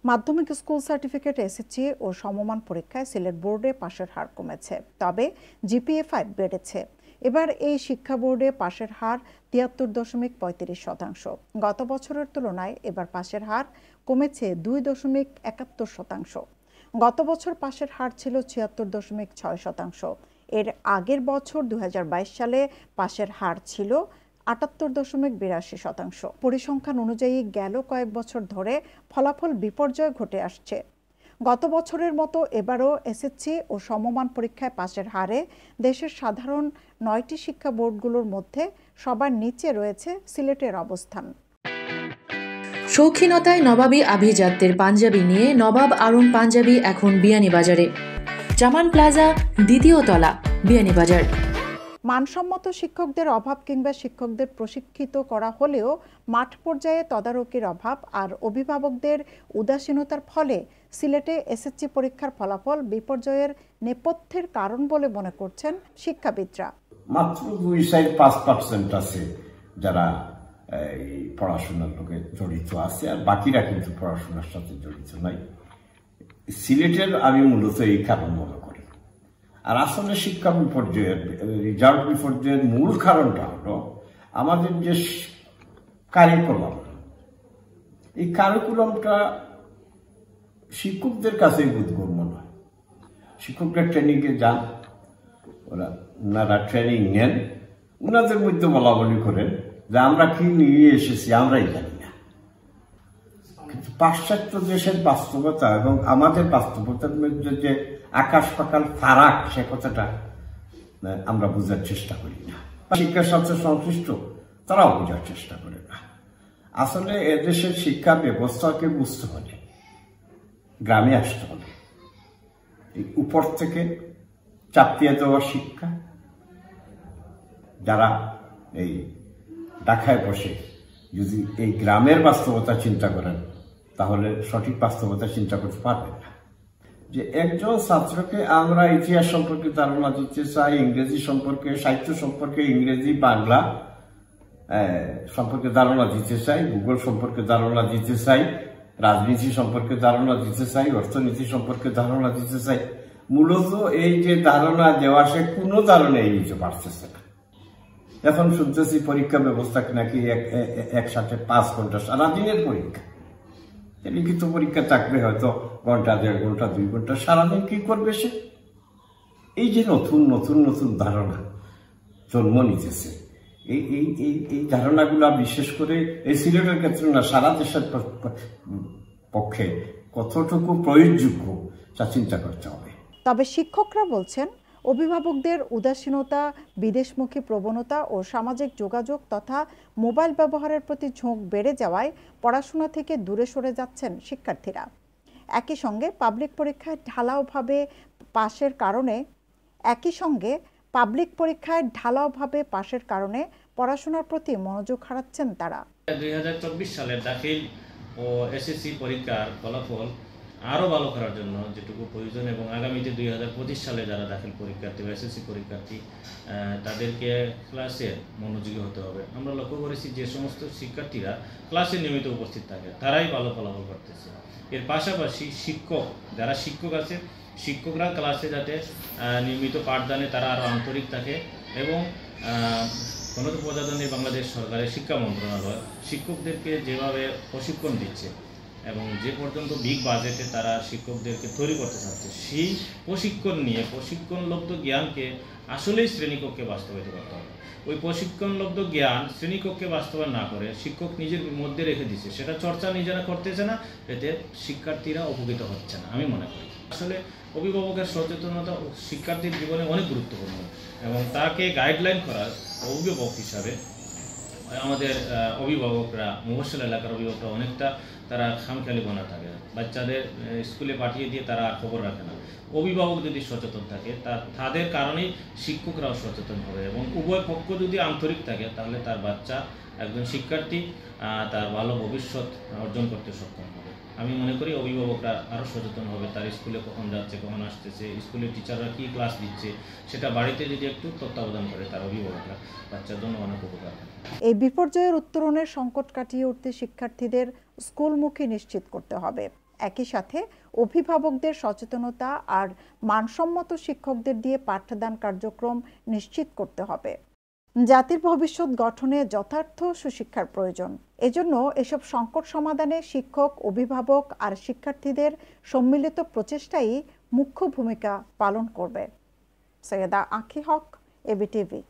মাধ্যমিক school certificate SSC ও সমমান পরীক্ষায় সিলেট বোর্ডে পাশের হার কমেছে, তবে জিপিএ-5 বেড়েছে। এবার এই শিক্ষা বোর্ডে পাশের হার ৭৩.৩৫%। গত বছরের তুলনায় এবার পাশের হার কমেছে ২.৭১%। গত বছর পাশের হার ছিল ৭৬.৬%। এর আগের বছর ২০২২ সালে পাশের হার ছিল ৭৮.৮২%। পরিসংখ্যান অনুযায়ী গেল কয়েক বছর ধরে ফলাফল বিপর্যয় ঘটে আসছে। গত বছরের মতো এবারও এসএসসি ও সমমান পরীক্ষায় পাশের হারে দেশের সাধারণ ৯টি শিক্ষা বোর্ডগুলোর মধ্যে সবার নিচে রয়েছে সিলেটের অবস্থান। শৌখিনতায় নবাবী আভিজাত্যের পাঞ্জাবি নিয়ে নবাব আরং পাঞ্জাবি এখন বিয়ানীবাজারে। জামান প্লাজা, দ্বিতীয় তলা, বিয়ানীবাজার। মানসম্মত শিক্ষকদের অভাব কিংবা শিক্ষকদের প্রশিক্ষিত করা হলেও মাঠ পর্যায়ে তদারকির অভাব আর অভিভাবকদের উদাসীনতার ফলে সিলেটে এসএসসি পরীক্ষার ফলাফল বিপর্যয়ের নেপথ্যের কারণ বলে মনে করছেন শিক্ষাবিদরা। মাত্র ২.৫% আছে যারা এই পড়াশোনার লোকে জড়িত আছে, আর বাকিরা কিন্তু পড়াশোনার সাথে জড়িত নাই। সিলেটের আমি মূলত এই কারণ মনে করি। আর আসলে শিক্ষা বিপর্যয়ের, রেজাল্ট বিপর্যয়ের মূল কারণটা হলো আমাদের যে কারিকুলাম, এই কারিকুলামটা শিক্ষকদের কাছে বোধগম্য নয়। শিক্ষকরা ট্রেনিংয়ে যান, ওনারা ট্রেনিং নেন, ওনাদের মধ্যে বলা বলি করেন যে আমরা কি নিয়ে এসেছি আমরাই জানি না। কিন্তু পাশ্চাত্য দেশের বাস্তবতা এবং আমাদের বাস্তবতার মধ্যে যে আকাশ পাতাল ফারাক, সে কথাটা আমরা বোঝার চেষ্টা করি না। শিক্ষার সাথে সংশ্লিষ্ট তারাও বোঝার চেষ্টা করে না। আসলে এদেশের শিক্ষা ব্যবস্থাকে বুঝতে হলে গ্রামে আসতে হবে। এই উপর থেকে চাপিয়ে দেওয়া শিক্ষা, যারা এই ঢাকায় বসে যদি এই গ্রামের বাস্তবতা চিন্তা করেন তাহলে সঠিক বাস্তবতা চিন্তা করতে পারবেন না। যে একজন ছাত্রকে আমরা ইতিহাস সম্পর্কে ধারণা দিতে চাই, ইংরেজি সম্পর্কে, সাহিত্য সম্পর্কে, ইংরেজি বাংলা সম্পর্কে ধারণা দিতে চাই, ভূগোল সম্পর্কে ধারণা দিতে চাই, রাজনীতি সম্পর্কে ধারণা দিতে চাই, অর্থনীতি সম্পর্কে ধারণা দিতে চাই, মূলত এই যে ধারণা দেওয়া, সে কোনো ধারণাই নিতে পারতেছে না। এখন শুনতেছি পরীক্ষা ব্যবস্থা নাকি একসাথে ৫ ঘন্টা সারাদিনের পরীক্ষা, লিখিত পরীক্ষা থাকবে হয়তো ঘন্টা, ১.৫ ঘন্টা, ২ ঘন্টা, সারাদিন কি করবে সে? এই যে নতুন নতুন নতুন ধারণা জন্ম নিতেছে, এই ধারণাগুলা বিশেষ করে এই সিলেটের ক্ষেত্রে না, সারা দেশের পক্ষে কতটুকু প্রয়োগযোগ্য তা চিন্তা করতে হবে। তবে শিক্ষকরা বলছেন, অভিভাবকদের উদাসীনতা, বিদেশমুখী প্রবণতা ও সামাজিক যোগাযোগ তথা মোবাইল ব্যবহারের প্রতি ঝোঁক বেড়ে যাওয়ায় পড়াশোনা থেকে দূরে সরে যাচ্ছেন শিক্ষার্থীরা। একই সঙ্গে পাবলিক পরীক্ষায় ঢালাওভাবে পাশের কারণে পড়াশোনার প্রতি মনোযোগ হারাচ্ছেন তারা। ২০২৪ সালের দাখিল ও এসএসসি পরীক্ষার ফলাফল আরও ভালো করার জন্য যেটুকু প্রয়োজন, এবং আগামীতে ২০২৫ সালে যারা দাখিল পরীক্ষার্থী বা এসএসসি পরীক্ষার্থী তাদেরকে ক্লাসে মনোযোগী হতে হবে। আমরা লক্ষ্য করেছি যে সমস্ত শিক্ষার্থীরা ক্লাসে নিয়মিত উপস্থিত থাকে তারাই ভালো ফলাফল করতেছে। এর পাশাপাশি যারা শিক্ষক আছে, শিক্ষকরা ক্লাসে যাতে নিয়মিত পাঠদানে তারা আরও আন্তরিক থাকে, এবং গণপ্রজাতন্ত্রী বাংলাদেশ সরকারের শিক্ষা মন্ত্রণালয় শিক্ষকদেরকে যেভাবে প্রশিক্ষণ দিচ্ছে এবং যে পর্যন্ত বিগ বাজেটে তারা শিক্ষকদেরকে তৈরি করতে চাচ্ছে, সেই প্রশিক্ষণ নিয়ে প্রশিক্ষণলব্ধ জ্ঞানকে আসলেই শ্রেণীকক্ষে বাস্তবায়িত করতে হবে। ওই প্রশিক্ষণলব্ধ জ্ঞান শ্রেণীকক্ষে বাস্তবায়ন না করে শিক্ষক নিজের মধ্যে রেখে দিচ্ছে, সেটা চর্চা নিজেরা করতেছে না, এতে শিক্ষার্থীরা উপকৃত হচ্ছে না আমি মনে করি। আসলে অভিভাবকের সচেতনতা শিক্ষার্থীর জীবনে অনেক গুরুত্বপূর্ণ, এবং তাকে গাইডলাইন করার অভিভাবক হিসাবে আমাদের অভিভাবকরা, মফস্বল এলাকার অভিভাবকরা অনেকটা তারা খামখেয়ালি বনা থাকে, বাচ্চাদের স্কুলে পাঠিয়ে দিয়ে তারা আর খবর রাখে না। অভিভাবক যদি সচেতন থাকে তাদের কারণেই শিক্ষকরাও সচেতন হবে, এবং উভয় পক্ষ যদি আন্তরিক থাকে তাহলে তার বাচ্চা একজন শিক্ষার্থী তার ভালো ভবিষ্যৎ অর্জন করতে সক্ষম হবে। আমি মনে করি অভিভাবকরা আরও সচেতন হবে, তার স্কুলে কখন যাচ্ছে, কখন আসতেছে, স্কুলের টিচাররা কী ক্লাস দিচ্ছে, সেটা বাড়িতে যদি একটু তত্ত্বাবধান করে তার অভিভাবকরা, বাচ্চার জন্য অনেক উপকার হয়। এই বিপর্যয়ের উত্তরণের সংকট কাটিয়ে উঠতে শিক্ষার্থীদের স্কুলমুখী নিশ্চিত করতে হবে। একই সাথে অভিভাবকদের সচেতনতা আর মানসম্মত শিক্ষকদের দিয়ে পাঠদান কার্যক্রম নিশ্চিত করতে হবে। জাতির ভবিষ্যৎ গঠনে যথার্থ সুশিক্ষার প্রয়োজন। এজন্য এসব সংকট সমাধানে শিক্ষক, অভিভাবক আর শিক্ষার্থীদের সম্মিলিত প্রচেষ্টাই মুখ্য ভূমিকা পালন করবে। সৈয়দা আঁখি হক, এবিটিভি।